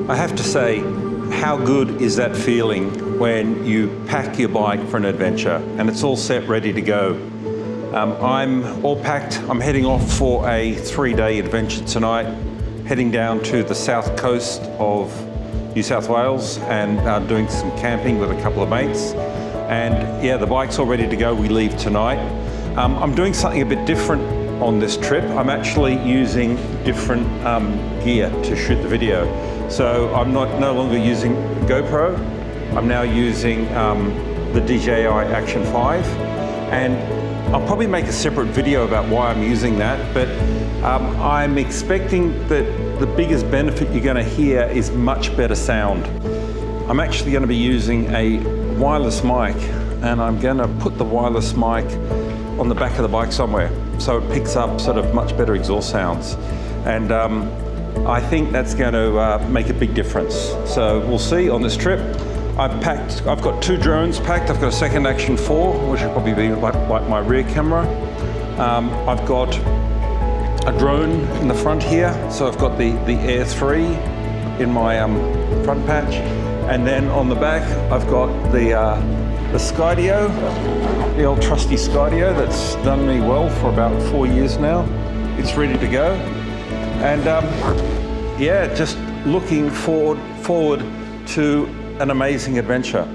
I have to say, how good is that feeling when you pack your bike for an adventure and it's all set, ready to go? I'm all packed. I'm heading off for a 3-day adventure tonight, heading down to the south coast of New South Wales and doing some camping with a couple of mates. And yeah, the bike's all ready to go. We leave tonight. I'm doing something a bit different on this trip. I'm actually using different gear to shoot the video. So I'm no longer using GoPro. I'm now using the DJI Action 5. And I'll probably make a separate video about why I'm using that, but I'm expecting that the biggest benefit you're going to hear is much better sound. I'm actually going to be using a wireless mic, and I'm going to put the wireless mic on the back of the bike somewhere so it picks up sort of much better exhaust sounds. And I think that's going to make a big difference. So we'll see on this trip. I've got 2 drones packed. I've got a second Action 4, which will probably be like my rear camera. I've got a drone in the front here. So I've got the Air 3 in my front patch. And then on the back, I've got the Skydio, the old trusty Skydio that's done me well for about 4 years now. It's ready to go. And yeah, just looking forward to an amazing adventure.